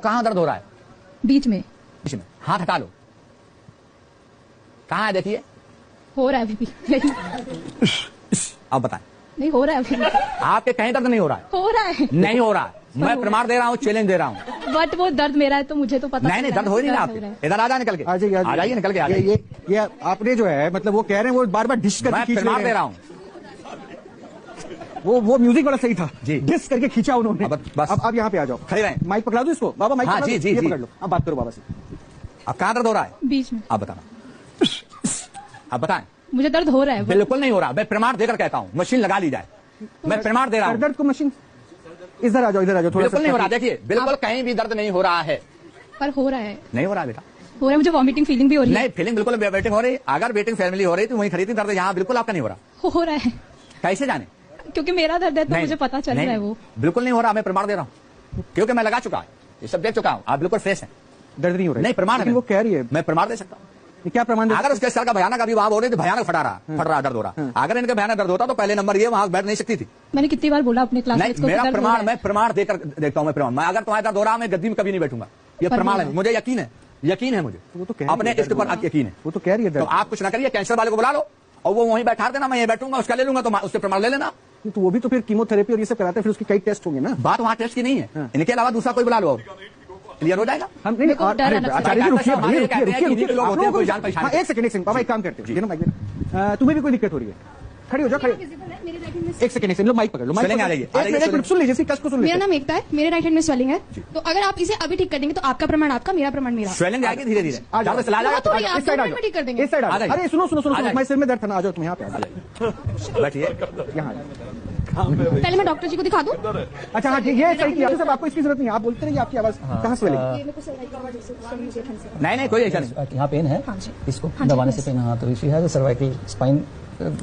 कहाँ दर्द हो रहा है? बीच में। बीच में। हाथ हटा लो। कहाँ है देखिए? हो रहा है अभी भी नहीं। अब बताएं। नहीं हो रहा है अभी भी। आपके कहीं दर्द नहीं हो रहा है? हो रहा है। नहीं हो रहा है। मैं प्रमाण दे रहा हूँ, चैलेंज दे रहा हूँ। बट वो दर्द मेरा है तो मुझे तो पता नहीं दर्द हो ही नहीं रहा आपके। इधर आ जाए निकल के। आ जाइए निकल के। आ जाइए। ये आपने जो है मतलब वो कह रहे हैं वो बार बार डिश करके मैं खींच प्रमाण रहे दे हैं। रहा हूँ। वो म्यूजिक बड़ा सही था जी। डिश करके खींचा उन्होंने। बस अब आप यहाँ पे आ जाओ, खड़े रहें। माइक पकड़ा दो इसको बाबा, माइक हाँ, पकड़ा जी, दो, जी, ये जी। पकड़ लो। अब बात करो बाबा से। अब कहाँ दर्द हो रहा है? बीच में। अब बताना। अब बताएं। मुझे दर्द हो रहा है। बिल्कुल नहीं हो रहा। मैं प्रमाण देकर कहता हूँ, मशीन लगा ली जाए। मैं प्रमाण दे रहा हूँ। दर्द को मशीन इधर आ जाओ, इधर आ जाओ थोड़ा बिल्कुल सा। नहीं हो रहा। देखिए बिल्कुल कहीं भी दर्द नहीं हो रहा है। पर हो रहा है। नहीं हो रहा बेटा। हो रहा है, मुझे वॉमिटिंग फीलिंग भी हो रही है। नहीं फीलिंग बिल्कुल वेटिंग हो रही। अगर वेटिंग फैमिली हो रही तो वहीं खड़ी थी। दर्द यहाँ बिल्कुल आपका नहीं हो रहा। हो रहा है कैसे जाने? क्योंकि मेरा दर्द है तो मुझे पता चल रहा है वो। बिल्कुल नहीं हो रहा। मैं प्रमाण दे रहा हूँ क्योंकि मैं लगा चुका है, ये सब देख चुका हूँ। आप बिल्कुल फ्रेश हैं। दर्द नहीं हो रहा है। नहीं प्रमाण लेकिन है। वो कह रही है। मैं प्रमाण दे सकता हूँ। ये क्या प्रमाण? अगर उसके सर का भयानक अभी वहां हो रही थी, भयानक फट रहा दर्द हो रहा। अगर इनका भयानक दर्द होता तो पहले नंबर ये वहां बैठ नहीं सकती थी। मैंने कितनी बार बोला अपने क्लासमेट्स नहीं को मेरा कि दर्द हो प्रमाण, रहा है। मैं प्रमाण देकर देखता हूँ। मैं प्रमाण, मैं अगर तुम्हारे दर्द हो रहा मैं गद्दी में कभी नहीं बैठूंगा। ये पर प्रमाण बोला। है, मुझे यकीन है। यकीन है मुझे वो तो कह रही है अपने दर्द इष्ट हो पर रहा है। यकीन है। वो तो कह रही है तो दर्द। आप कुछ ना करिए, कैंसर वाले को बुला लो और वो वहीं बैठा देना। मैं ये बैठूंगा, उसका ले लूंगा तो उससे प्रमाण ले लेना। तो वो भी तो फिर कीमोथेरेपी और ये सब कराते हैं, फिर उसके कई टेस्ट होंगे ना। बात वहां टेस्ट की नहीं है। इनके अलावा दूसरा कोई बुला लो, क्लियर हो जाएगा। हम नहीं को डर है ना। आचार्य जी रुकिए हमारे रुकिए कहते हैं कि रुकिए इन्हीं लोग होते हैं कोई जान रुकिए। पहचान हाँ, एक सेकंड बाबा, एक काम करते हो तुम्हें भी कोई दिक्कत हो रही है? खड़ी हो जाओ, खड़ी। एक सेकंड लो, माइक पकड़ लो। चलेंगे, आ जाइए, आ जाइए, एक मिनट सुन लीजिए, कस को सुन मेरा लीजिए। नाम एकता है, मेरे राइट हैंड में स्वेलिंग है। तो अगर आप इसे अभी ठीक कर देंगे तो आपका प्रमाण आपका, मेरा प्रमाण मेरा। स्वेलिंग आएगी धीरे धीरे। आ जाओ, चला जाएगा। थोड़ी आप इस साइड आ दोनों में ठीक कर जाओ, देंगे। इस साइड आ आ जाओ। जाइए। अरे सुनो सुनो सुनो, आ जाइए। मेरे सिर में दर्द था ना, आ जाओ तुम यहाँ पे, आ जाओ बैठिए। यहाँ। पहले मैं डॉक्टर जी को दिखा दूं। अच्छा हाँ ठीक, ये सही किया सब। आपको इसकी जरूरत नहीं, आप बोलते रहिए। आपकी आवाज कहाँ स्वेलिंग? नहीं कोई ऐसा नहीं। यहाँ पेन है, हाँ जी। इसको दबाने से पेन। हाँ तो शी हैज सर्वाइकल स्पाइन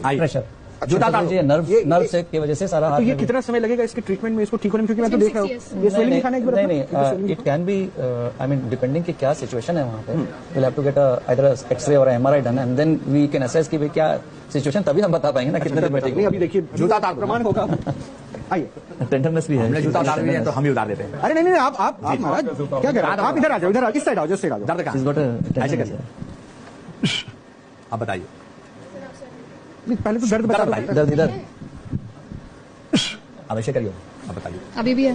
आइए। प्रेशर। जूता डालो। नर्व से की वजह से सारा हाथ तो ये में कितना समय लगेगा इसके ट्रीटमेंट में, इसको ठीक होने में? क्योंकि मैं तो देख रहा हूँ ये स्वेलिंग दिखाने एक बार। नहीं, it can be I mean depending कि क्या सिचुएशन है वहाँ पे। Will have to get either x-ray or MRI done and then we can assess कि क्या सिचुएशन, तभी हम बता पाएंगे ना कितने दिन नहीं बैठेगी। अभी देखिए जूता उतार दो। प्रमाण होगा। आइए। टेंडरनेस भी है। हमने जूता उतार दिया तो हम ही उतार देते हैं। अरे नहीं नहीं, आप महाराज क्या कर रहे हैं? आप इधर आ जाओ, इधर इस साइड आओ, जिस साइड आ जाओ। दर्द She's got a कहाँ? ऐसे tenderness कैसे? अब बताइए। नहीं, पहले तो दर्द बता दो। दर्द दर्द इधर। अब ऐसे करिए। अब बताइए। अभी भी है।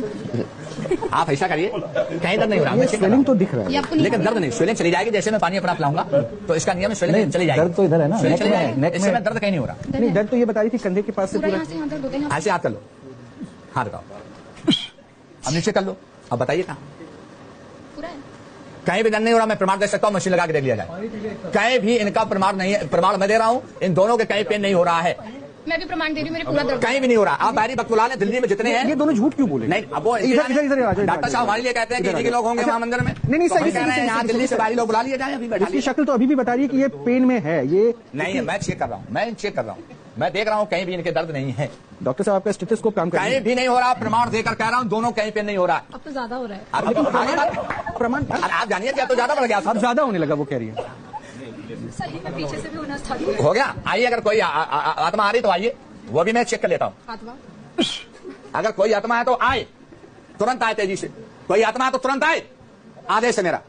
आप ऐसा करिए, कहीं दर्द नहीं हो रहा। ये मैं चेक कर रहा स्वेलिंग हूं। तो दिख रहा है। ये आपको नहीं लेकिन दर्द नहीं, स्वेलिंग चली जाएगी जैसे मैं पानी अपना पिलाऊंगा तो इसका नियम है स्वेलिंग चली जाएगी। दर्द तो इधर है ना, स्वेलिंग नेक चली में, जाएगी। नेक इससे में। मैं दर्द कहीं नहीं हो रहा। नहीं दर्द तो ये बता रही थी कंधे के पास से पूरा पूरा। यहाँ से यहाँ तक दर्द है। ऐसे हाथ कर लो, हाथ बताओ। अब नीचे कर लो। अब बताइए कहाँ? पूरा है। कहीं भी दर्द नहीं हो रहा। मैं प्रमाण दे सकता हूँ, मशीन लगा के देख लिया जाए। कहीं भी इनका प्रमाण नहीं है। प्रमाण मैं दे रहा हूँ, इन दोनों के कहीं पेन नहीं हो रहा है। मैं भी प्रमाण दे रही हूँ, मेरे पूरा दर्द। कहीं भी नहीं हो रहा। आप बाहरी वक्त बुला लें, दिल्ली में जितने हैं। ये दोनों झूठ क्यों बोले? नहीं अब वो इधर आ जाओ। डॉक्टर साहब हमारे लिए कहते हैं कि इन्हीं के लोग होंगे वहाँ मंदिर में। नहीं तो हम सही कह रहे हैं यहाँ दिल्ली से बाहरी लोग बुला लिए जाए। अभी बैठा इसकी शक्ल तो अभी भी बता रही है कि ये पेन में है। ये नहीं है। मैं चेक कर रहा हूँ, मैं चेक कर रहा हूँ, मैं देख रहा हूँ कहीं भी इनके दर्द नहीं है। डॉक्टर साहब आपका स्टेथोस्कोप काम कर रहा कहीं भी नहीं हो रहा। प्रमाण देकर कह रहा हूँ, दोनों कहीं पे नहीं हो रहा। अब तो ज्यादा हो रहा है। अब प्रमाण। अरे आप जानिए क्या तो ज्यादा बढ़ गया। अब ज्यादा होने लगा वो कह रही है। सही में पीछे से भी होना स्टार्ट हो गया। आइए, अगर कोई आत्मा आ रही तो आइए, वो भी मैं चेक कर लेता हूँ। आत्मा। अगर कोई आत्मा है तो आए, तुरंत आए तेजी से। कोई आत्मा है तो तुरंत आए। आदेश है मेरा।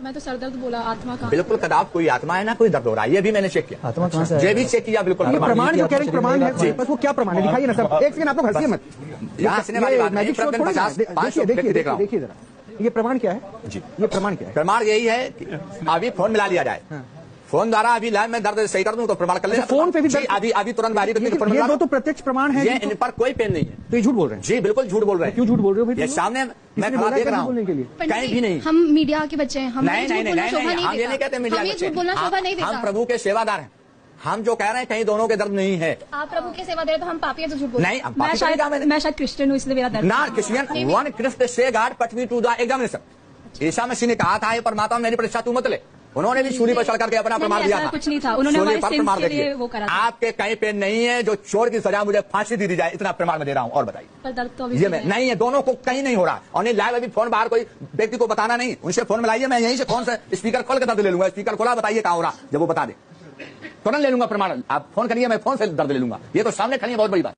मैं तो सर दर्द बोला, आत्मा का। बिल्कुल कदाप कोई आत्मा है ना कोई दर्द हो रहा है। ये भी मैंने चेक किया। आत्मा कहाँ से ये भी चेक किया। बिल्कुल ये प्रमाण जो कह रहे हैं प्रमाण है, जी। बस वो क्या प्रमाण है दिखाइए ना सर। एक सेकंड, आप लोग हंसिए मत। यहाँ हंसने वाली बात नहीं। मैजिक शो प्रतिदिन थोड़ी ना। 50-500 देखिए व्यक्ति देख रहा हूँ। देखिए जरा, ये प्रमाण क्या है जी। ये प्रमाण क्या है? प्रमाण यही है कि अभी फोन मिला लिया जाए। फोन द्वारा अभी लाइव में दर्द सही कर दूं तो प्रमाण कर लेना। फोन पे भी जी, अभी तुरंत बाहरी ये दो तो प्रत्यक्ष प्रमाण है। ये इन पर कोई पेन नहीं है। तो ये झूठ बोल रहे हैं। जी बिल्कुल झूठ बोल रहे हैं। क्यों झूठ बोल रहे हो भाई? ये सामने मैं खड़ा देख रहा हूँ। बोलने के लिए कहीं भी नहीं। हम मीडिया के बच्चे हैं, हम नहीं नहीं नहीं नहीं, हम ये नहीं कहते मीडिया हम ये झूठ बोलना शोभा नहीं हम देता। प्रभु के सेवादार हैं। हम जो कह रहे हैं कहीं दोनों के दर्द नहीं है। आप प्रभु की सेवा दे रहे तो हम पापी हैं तो झूठ बोल रहे हैं। नहीं, मैं पापी कहीं कहा मैंने? शायद क्रिश्चियन हूँ इसलिए मेरा दर्द। ना क्रिश्चियन वन क्रिस्ट से गॉड पट मी to the examination. Isa Masih ने कहा था, परमात्मा मेरी परीक्षा तू मत ले। उन्होंने भी सूली पर चढ़ करके अपना प्रमाण दिया था। कुछ नहीं था, उन्होंने सूली हमारे पर सिंस प्रमाण के लिए देखिए। वो करा था। आपके कहीं पेन नहीं है जो चोर की सजा मुझे फांसी दी जाए, इतना प्रमाण में दे रहा हूँ। और बताइए। पर दर्द तो अभी ये मैं नहीं है, दोनों को कहीं नहीं हो रहा। और नहीं लाइव अभी फोन बाहर कोई व्यक्ति को बताना नहीं, उनसे फोन मिलाइए। मैं यहीं से फोन से स्पीकर खोल के दर्द ले लूंगा। स्पीकर खोला, बताइए कहाँ हो रहा, जब वो बता दे तुरंत ले लूंगा प्रमाण। आप फोन करिए, मैं फोन से दर्द ले लूंगा। ये तो सामने खड़ी है बहुत बड़ी बात।